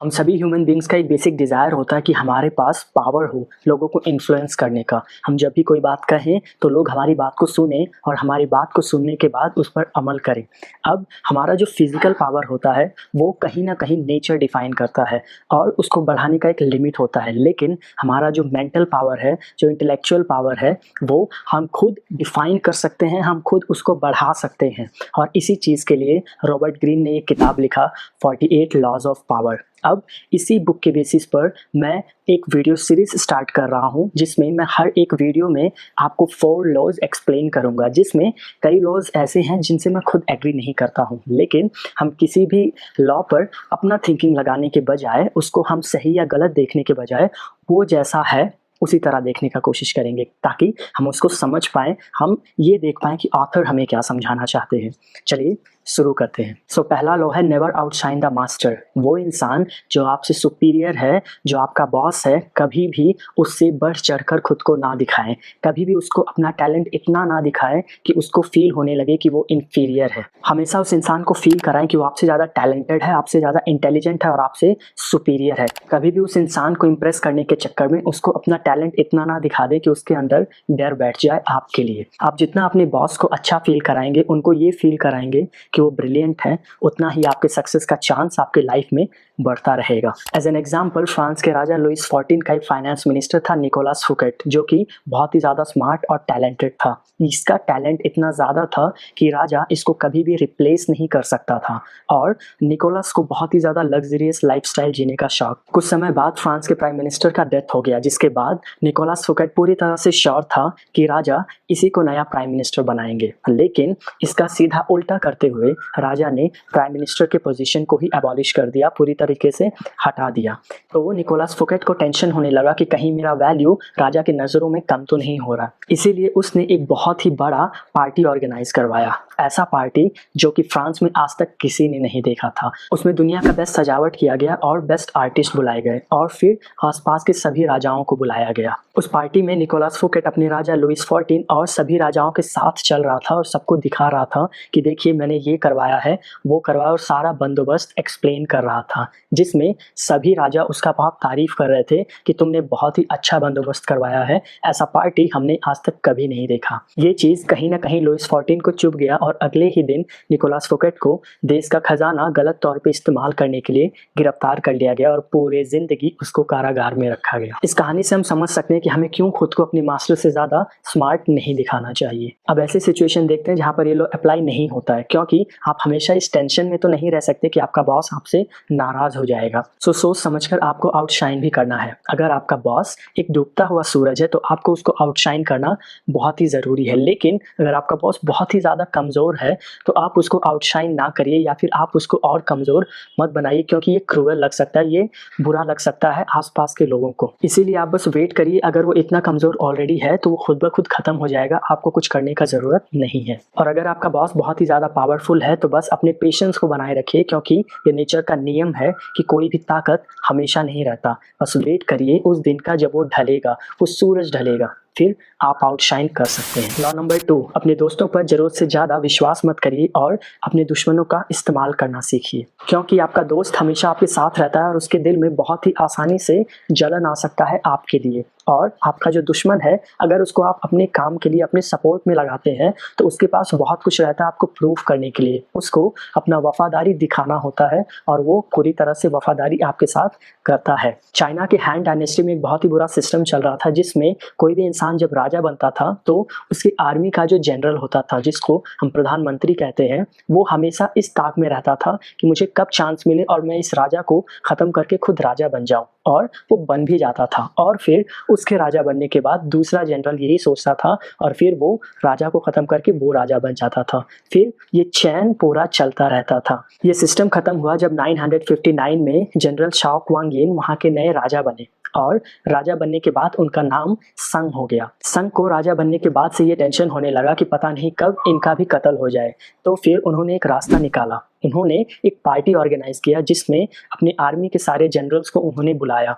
हम सभी human beings का एक बेसिक डिज़ायर होता है कि हमारे पास पावर हो लोगों को इन्फ्लुएंस करने का। हम जब भी कोई बात कहें तो लोग हमारी बात को सुनें और हमारी बात को सुनने के बाद उस पर अमल करें। अब हमारा जो फिज़िकल पावर होता है वो कहीं न कहीं नेचर डिफ़ाइन करता है और उसको बढ़ाने का एक लिमिट होता है। लेकिन हमारा जो मेंटल पावर है, जो इंटेलेक्चुअल पावर है, वो हम खुद डिफ़ाइन कर सकते हैं, हम खुद उसको बढ़ा सकते हैं। और इसी चीज़ के लिए रॉबर्ट ग्रीन ने एक किताब लिखा 48 लॉज़ ऑफ पावर। अब इसी बुक के बेसिस पर मैं एक वीडियो सीरीज़ स्टार्ट कर रहा हूँ जिसमें मैं हर एक वीडियो में आपको 4 लॉज़ एक्सप्लेन करूँगा, जिसमें कई लॉज़ ऐसे हैं जिनसे मैं खुद एग्री नहीं करता हूँ। लेकिन हम किसी भी लॉ पर अपना थिंकिंग लगाने के बजाय, उसको हम सही या गलत देखने के बजाय वो जैसा है उसी तरह देखने का कोशिश करेंगे ताकि हम उसको समझ पाएँ, हम ये देख पाएँ कि ऑथर हमें क्या समझाना चाहते हैं। चलिए शुरू करते हैं। पहला लॉ है नेवर आउटशाइन द मास्टर। वो इंसान जो आपसे सुपीरियर है, जो आपका बॉस है, कभी भी उससे बढ़ चढ़कर खुद को ना दिखाएं। कभी भी उसको अपना टैलेंट इतना ना दिखाएं कि उसको फील होने लगे कि वो इन्फीरियर है। हमेशा उस इंसान को फील कराएं कि वो आपसे ज़्यादा टैलेंटेड है, आपसे ज़्यादा इंटेलिजेंट है और आपसे सुपीरियर है। कभी भी उस इंसान को इम्प्रेस करने के चक्कर में उसको अपना टैलेंट इतना ना दिखा दें कि उसके अंदर डर बैठ जाए आपके लिए। आप जितना अपने बॉस को अच्छा फील कराएंगे, उनको ये फील कराएंगे कि वो ब्रिलियंट है, उतना ही आपके सक्सेस का चांस आपके लाइफ में बढ़ता रहेगा। एज एन एग्जाम्पल, फ्रांस के राजा लुइस 14 का एक फाइनेंस मिनिस्टर था निकोलस फुकेट, जो कि बहुत ही ज़्यादा स्मार्ट और टैलेंटेड था। इसका टैलेंट इतना ज़्यादा था कि राजा इसको कभी भी रिप्लेस नहीं कर सकता था और निकोलस को बहुत ही ज़्यादा लग्जरियस लाइफस्टाइल जीने का शौक। कुछ समय बाद फ्रांस के प्राइम मिनिस्टर का डेथ हो गया, जिसके बाद निकोलस फुकेट पूरी तरह से श्योर था कि राजा इसी को नया प्राइम मिनिस्टर बनाएंगे। लेकिन इसका सीधा उल्टा करते हुए राजा ने प्राइम मिनिस्टर के पोजीशन को ही एबॉलिश कर दिया, पूरी तरीके से हटा दिया। तो वो निकोलस फुकेट को टेंशन होने लगा कि कहीं मेरा वैल्यू राजा की नज़रों में कम तो नहीं हो रहा। इसीलिए उसने एक बहुत ही बड़ा पार्टी ऑर्गेनाइज करवाया, ऐसा पार्टी जो कि फ्रांस में आज तक किसी ने नहीं देखा था। उसमें दुनिया का बेस्ट सजावट किया गया और बेस्ट आर्टिस्ट बुलाए गए और फिर आसपास के सभी राजाओं को बुलाया गया। उस पार्टी में निकोलस फुकेट अपने राजा लुइस 14 और सभी राजाओं के साथ चल रहा था और सबको दिखा रहा था कि देखिए मैंने ये करवाया है, वो करवाया, और सारा बंदोबस्त एक्सप्लेन कर रहा था, जिसमें सभी राजा उसका बहुत तारीफ कर रहे थे कि तुमने बहुत ही अच्छा बंदोबस्त करवाया है, ऐसा पार्टी हमने आज तक कभी नहीं देखा। ये चीज़ कहीं ना कहीं लुइस 14 को चुभ गया और अगले ही दिन निकोलस फुकेट को देश का खजाना गलत तौर पे इस्तेमाल करने के लिए गिरफ्तार कर लिया गया और पूरे जिंदगी उसको कारागार में रखा गया। इस कहानी से हम समझ सकते हैं कि हमें क्यों खुद को अपने मास्टर से ज़्यादा स्मार्ट नहीं दिखाना चाहिए। अब ऐसे सिचुएशन देखते हैं जहाँ पर ये लो अप्लाई नहीं होता है, क्योंकि आप हमेशा इस टेंशन में तो नहीं रह सकते कि आपका बॉस आपसे नाराज़ हो जाएगा। सोच समझकर आपको आउटशाइन भी करना है। अगर आपका बॉस एक डूबता हुआ सूरज है तो आपको उसको आउटशाइन करना बहुत ही ज़रूरी है। लेकिन अगर आपका बॉस बहुत ही ज़्यादा कमज़ोर है तो आप उसको आउटशाइन ना करिए या फिर आप उसको और कमज़ोर मत बनाइए, क्योंकि ये क्रूअल लग सकता है, ये बुरा लग सकता है आसपास के लोगों को। इसीलिए आप बस वेट करिए। अगर वो इतना कमज़ोर ऑलरेडी है तो वो खुद ब खुद ख़त्म हो जाएगा, आपको कुछ करने का ज़रूरत नहीं है। और अगर आपका बॉस बहुत ही ज़्यादा पावरफुल है तो बस अपने पेशेंस को बनाए रखिए, क्योंकि ये नेचर का नियम है कि कोई भी ताकत हमेशा नहीं रहता। बस वेट करिए उस दिन का जब वो ढलेगा, वो सूरज ढलेगा, फिर आप आउटशाइन कर सकते हैं। लॉ नंबर 2, अपने दोस्तों पर जरूरत से ज़्यादा विश्वास मत करिए और अपने दुश्मनों का इस्तेमाल करना सीखिए, क्योंकि आपका दोस्त हमेशा आपके साथ रहता है और उसके दिल में बहुत ही आसानी से जलन आ सकता है आपके लिए। और आपका जो दुश्मन है, अगर उसको आप अपने काम के लिए, अपने सपोर्ट में लगाते हैं तो उसके पास बहुत कुछ रहता है आपको प्रूव करने के लिए। उसको अपना वफादारी दिखाना होता है और वो पूरी तरह से वफादारी आपके साथ करता है। चाइना के हैन डायनेस्टी में एक बहुत ही बुरा सिस्टम चल रहा था, जिसमें कोई भी इंसान जब राजा बनता था तो उसकी आर्मी का जो जनरल होता था, जिसको हम प्रधानमंत्री कहते हैं, वो हमेशा इस ताक में रहता था कि मुझे कब चांस मिले और मैं इस राजा को ख़त्म करके खुद राजा बन जाऊं। और वो बन भी जाता था और फिर उसके राजा बनने के बाद दूसरा जनरल यही सोचता था और फिर वो राजा को ख़त्म करके वो राजा बन जाता था। फिर ये चैन पूरा चलता रहता था। ये सिस्टम ख़त्म हुआ जब 959 में जनरल शाओ क्वांगयिन वहाँ के नए राजा बने और राजा बनने के बाद उनका नाम संग हो गया। संग को राजा बनने के बाद से ये टेंशन होने लगा कि पता नहीं कब इनका भी कत्ल हो जाए। तो फिर उन्होंने एक रास्ता निकाला, उन्होंने एक पार्टी ऑर्गेनाइज किया जिसमें अपनी आर्मी के सारे जनरल्स को उन्होंने बुलाया।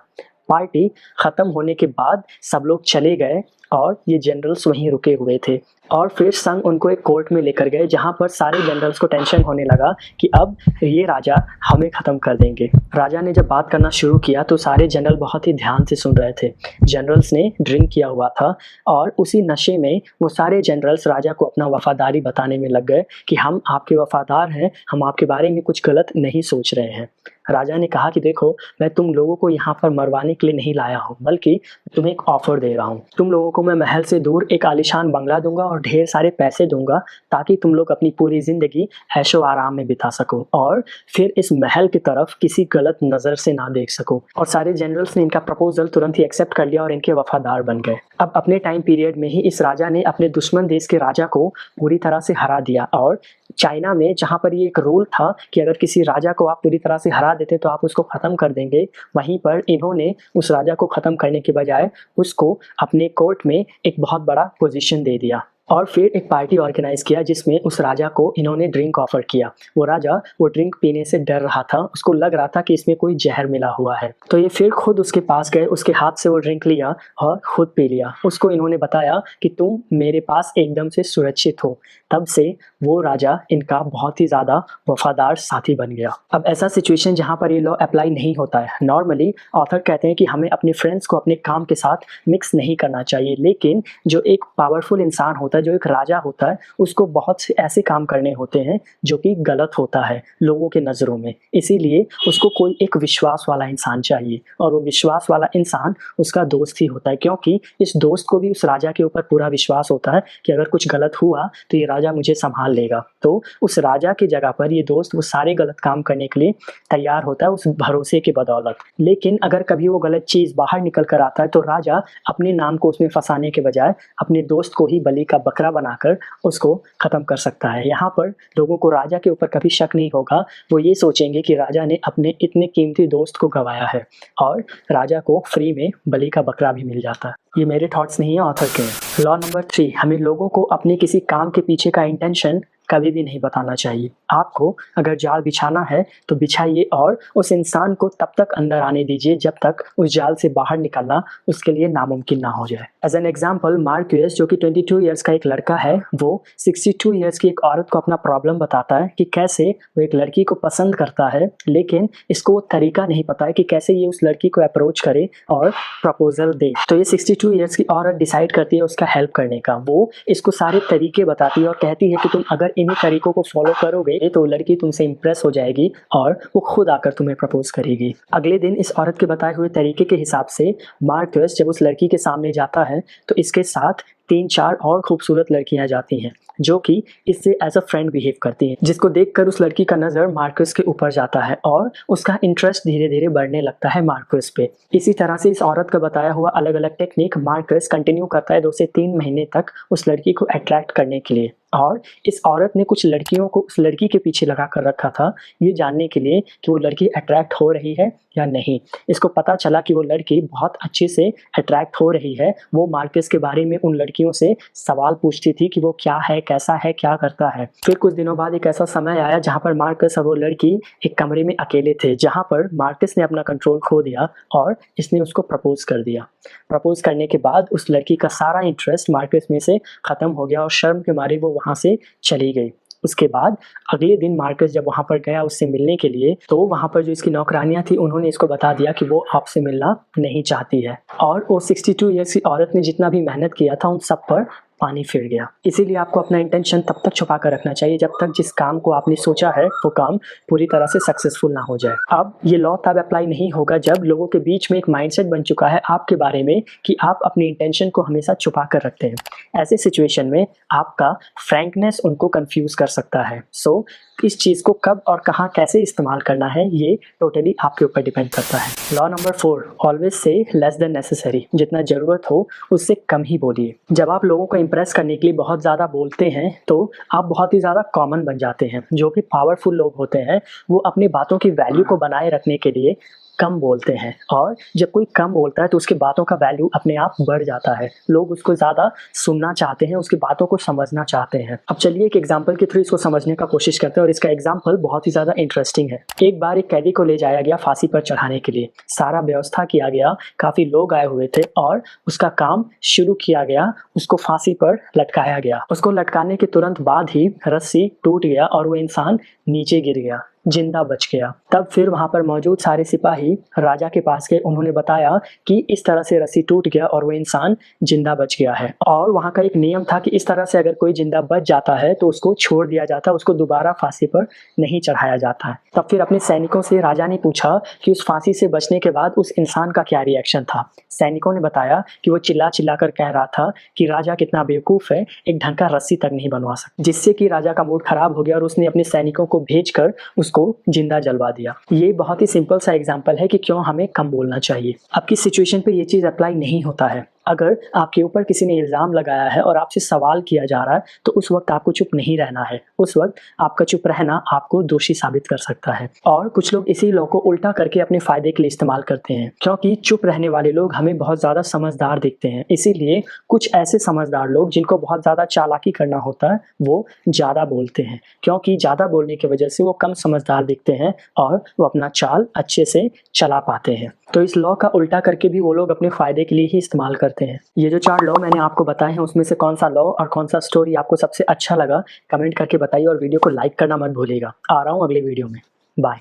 पार्टी ख़त्म होने के बाद सब लोग चले गए और ये जनरल्स वहीं रुके हुए थे और फिर संग उनको एक कोर्ट में लेकर गए जहाँ पर सारे जनरल्स को टेंशन होने लगा कि अब ये राजा हमें ख़त्म कर देंगे। राजा ने जब बात करना शुरू किया तो सारे जनरल बहुत ही ध्यान से सुन रहे थे। जनरल्स ने ड्रिंक किया हुआ था और उसी नशे में वो सारे जनरल्स राजा को अपना वफादारी बताने में लग गए कि हम आपके वफादार हैं, हम आपके बारे में कुछ गलत नहीं सोच रहे हैं। राजा ने कहा कि देखो, मैं तुम लोगों को यहाँ पर मरवाने के लिए नहीं लाया हूँ, बल्कि तुम्हें एक ऑफ़र दे रहा हूँ। तुम लोगों को मैं महल से दूर एक आलीशान बंगला दूंगा और ढेर सारे पैसे दूंगा ताकि तुम लोग अपनी पूरी ज़िंदगी ऐशो आराम में बिता सको और फिर इस महल की तरफ किसी गलत नज़र से ना देख सको। और सारे जनरल्स ने इनका प्रपोजल तुरंत ही एक्सेप्ट कर लिया और इनके वफादार बन गए। अब अपने टाइम पीरियड में ही इस राजा ने अपने दुश्मन देश के राजा को पूरी तरह से हरा दिया और चाइना में जहाँ पर ये एक रूल था कि अगर किसी राजा को आप पूरी तरह से हरा देते तो आप उसको ख़त्म कर देंगे, वहीं पर इन्होंने उस राजा को ख़त्म करने के बजाय उसको अपने कोर्ट में एक बहुत बड़ा पोजीशन दे दिया और फिर एक पार्टी ऑर्गेनाइज किया जिसमें उस राजा को इन्होंने ड्रिंक ऑफर किया। वो राजा वो ड्रिंक पीने से डर रहा था, उसको लग रहा था कि इसमें कोई जहर मिला हुआ है। तो ये फिर खुद उसके पास गए, उसके हाथ से वो ड्रिंक लिया और खुद पी लिया। उसको इन्होंने बताया कि तुम मेरे पास एकदम से सुरक्षित हो। तब से वो राजा इनका बहुत ही ज़्यादा वफादार साथी बन गया। अब ऐसा सिचुएशन जहाँ पर ये लॉ अप्लाई नहीं होता है, नॉर्मली ऑथर कहते हैं कि हमें अपने फ्रेंड्स को अपने काम के साथ मिक्स नहीं करना चाहिए, लेकिन जो एक पावरफुल इंसान होता है, जो एक राजा होता है, उसको बहुत से ऐसे काम करने होते हैं जो कि गलत होता है लोगों के नज़रों में। इसीलिए उसको कोई एक विश्वास वाला इंसान चाहिए और वो विश्वास वाला इंसान उसका दोस्त ही होता है, क्योंकि इस दोस्त को भी उस राजा के ऊपर पूरा विश्वास होता है कि अगर कुछ गलत हुआ तो ये राजा मुझे संभाल लेगा। तो उस राजा की जगह पर ये दोस्त वो सारे गलत काम करने के लिए तैयार होता है उस भरोसे के बदौलत। लेकिन अगर कभी वो गलत चीज़ बाहर निकल कर आता है तो राजा अपने नाम को उसमें फंसाने के बजाय अपने दोस्त को ही बलि का बकरा बनाकर उसको ख़त्म कर सकता है। यहाँ पर लोगों को राजा के ऊपर कभी शक नहीं होगा, वो ये सोचेंगे कि राजा ने अपने इतने कीमती दोस्त को गंवाया है और राजा को फ्री में बलि का बकरा भी मिल जाता है। ये मेरे थॉट्स नहीं है, ऑथर के हैं। लॉ नंबर 3, हमें लोगों को अपने किसी काम के पीछे का इंटेंशन कभी भी नहीं बताना चाहिए। आपको अगर जाल बिछाना है तो बिछाइए और उस इंसान को तब तक अंदर आने दीजिए जब तक उस जाल से बाहर निकलना उसके लिए नामुमकिन ना हो जाए। एज एन एग्जाम्पल, मार्क्यूस जो कि 22 ईयर्स का एक लड़का है, वो 62 ईयर्स की एक औरत को अपना प्रॉब्लम बताता है कि कैसे वो एक लड़की को पसंद करता है, लेकिन इसको वो तरीका नहीं पता है कि कैसे ये उस लड़की को अप्रोच करे और प्रपोजल दे। तो ये 62 ईयर्स की औरत डिसाइड करती है उसका हेल्प करने का। वो इसको सारे तरीके बताती है और कहती है कि तुम अगर इन्हीं तरीकों को फॉलो करोगे तो लड़की तुमसे इंप्रेस हो जाएगी और वो खुद आकर तुम्हें प्रपोज करेगी। अगले दिन इस औरत के बताए हुए तरीके के हिसाब से मार्क्यूस जब उस लड़की के सामने जाता है तो इसके साथ 3-4 और खूबसूरत लड़कियां जाती हैं जो कि इससे एज अ फ्रेंड बिहेव करती हैं, जिसको देखकर उस लड़की का नज़र मार्क्यूस के ऊपर जाता है और उसका इंटरेस्ट धीरे धीरे बढ़ने लगता है मार्क्यूस पे। इसी तरह से इस औरत का बताया हुआ अलग अलग टेक्निक मार्क्यूस कंटिन्यू करता है 2 से 3 महीने तक उस लड़की को अट्रैक्ट करने के लिए। और इस औरत ने कुछ लड़कियों को उस लड़की के पीछे लगा कर रखा था ये जानने के लिए कि वो लड़की अट्रैक्ट हो रही है या नहीं। इसको पता चला कि वो लड़की बहुत अच्छे से अट्रैक्ट हो रही है। वो मार्क्यूस के बारे में उन लड़कियों से सवाल पूछती थी कि वो क्या है, कैसा है, क्या करता है। फिर कुछ दिनों बाद एक ऐसा समय आया जहाँ पर मार्क्यूस और वो लड़की एक कमरे में अकेले थे, जहाँ पर मार्क्यूस ने अपना कंट्रोल खो दिया और इसने उसको प्रपोज कर दिया। प्रपोज करने के बाद उस लड़की का सारा इंटरेस्ट मार्क्यूस में से ख़त्म हो गया और शर्म के मारे वो वहाँ से चली गई। उसके बाद अगले दिन मार्क्यूस जब वहाँ पर गया उससे मिलने के लिए तो वहाँ पर जो इसकी नौकरानियाँ थी उन्होंने इसको बता दिया कि वो आपसे मिलना नहीं चाहती है और वो 62 ईयर्स की औरत ने जितना भी मेहनत किया था उन सब पर पानी फिर गया। इसीलिए आपको अपना इंटेंशन तब तक छुपा कर रखना चाहिए जब तक जिस काम को आपने सोचा है वो काम पूरी तरह से सक्सेसफुल ना हो जाए। अब ये लॉ तब अप्लाई नहीं होगा जब लोगों के बीच में एक माइंडसेट बन चुका है आपके बारे में कि आप अपनी इंटेंशन को हमेशा छुपा कर रखते हैं। ऐसे सिचुएशन में आपका फ्रैंकनेस उनको कंफ्यूज कर सकता है। सो इस चीज़ को कब और कहाँ कैसे इस्तेमाल करना है ये टोटली आपके ऊपर डिपेंड करता है। Law number 4, always say less than necessary. जितना ज़रूरत हो उससे कम ही बोलिए। जब आप लोगों को इम्प्रेस करने के लिए बहुत ज़्यादा बोलते हैं तो आप बहुत ही ज़्यादा कॉमन बन जाते हैं। जो भी पावरफुल लोग होते हैं वो अपनी बातों की वैल्यू को बनाए रखने के लिए कम बोलते हैं, और जब कोई कम बोलता है तो उसकी बातों का वैल्यू अपने आप बढ़ जाता है। लोग उसको ज़्यादा सुनना चाहते हैं, उसकी बातों को समझना चाहते हैं। अब चलिए एक एग्जाम्पल के थ्रू इसको समझने का कोशिश करते हैं, और इसका एग्जाम्पल बहुत ही ज़्यादा इंटरेस्टिंग है। एक बार एक कैदी को ले जाया गया फांसी पर चढ़ाने के लिए। सारा व्यवस्था किया गया, काफ़ी लोग आए हुए थे और उसका काम शुरू किया गया। उसको फांसी पर लटकाया गया। उसको लटकाने के तुरंत बाद ही रस्सी टूट गया और वो इंसान नीचे गिर गया, जिंदा बच गया। तब फिर वहाँ पर मौजूद सारे सिपाही राजा के पास गए। उन्होंने बताया कि इस तरह से रस्सी टूट गया और वो इंसान जिंदा बच गया है। और वहाँ का एक नियम था कि इस तरह से अगर कोई जिंदा बच जाता है तो उसको छोड़ दिया जाता है, उसको दोबारा फांसी पर नहीं चढ़ाया जाता है। तब फिर अपने सैनिकों से राजा ने पूछा कि उस फांसी से बचने के बाद उस इंसान का क्या रिएक्शन था। सैनिकों ने बताया कि वो चिल्ला चिल्ला कर कह रहा था कि राजा कितना बेवकूफ़ है, एक ढंग का रस्सी तक नहीं बनवा सकता। जिससे कि राजा का मूड खराब हो गया और उसने अपने सैनिकों को भेजकर उसको जिंदा जलवा दिया। ये बहुत ही सिंपल सा एग्जांपल है कि क्यों हमें कम बोलना चाहिए। अब किस सिचुएशन पे ये चीज़ अप्लाई नहीं होता है। अगर आपके ऊपर किसी ने इल्ज़ाम लगाया है और आपसे सवाल किया जा रहा है तो उस वक्त आपको चुप नहीं रहना है। उस वक्त आपका चुप रहना आपको दोषी साबित कर सकता है। और कुछ लोग इसी लॉ को उल्टा करके अपने फ़ायदे के लिए इस्तेमाल करते हैं, क्योंकि चुप रहने वाले लोग हमें बहुत ज़्यादा समझदार दिखते हैं। इसीलिए कुछ ऐसे समझदार लोग जिनको बहुत ज़्यादा चालाकी करना होता है वो ज़्यादा बोलते हैं, क्योंकि ज़्यादा बोलने की वजह से वो कम समझदार दिखते हैं और वो अपना चाल अच्छे से चला पाते हैं। तो इस लॉ का उल्टा करके भी वो लोग अपने फ़ायदे के लिए ही इस्तेमाल करते हैं। ये जो 4 लॉ मैंने आपको बताए हैं उसमें से कौन सा लॉ और कौन सा स्टोरी आपको सबसे अच्छा लगा, कमेंट करके बताइए और वीडियो को लाइक करना मत भूलिएगा। आ रहा हूँ अगले वीडियो में। बाय।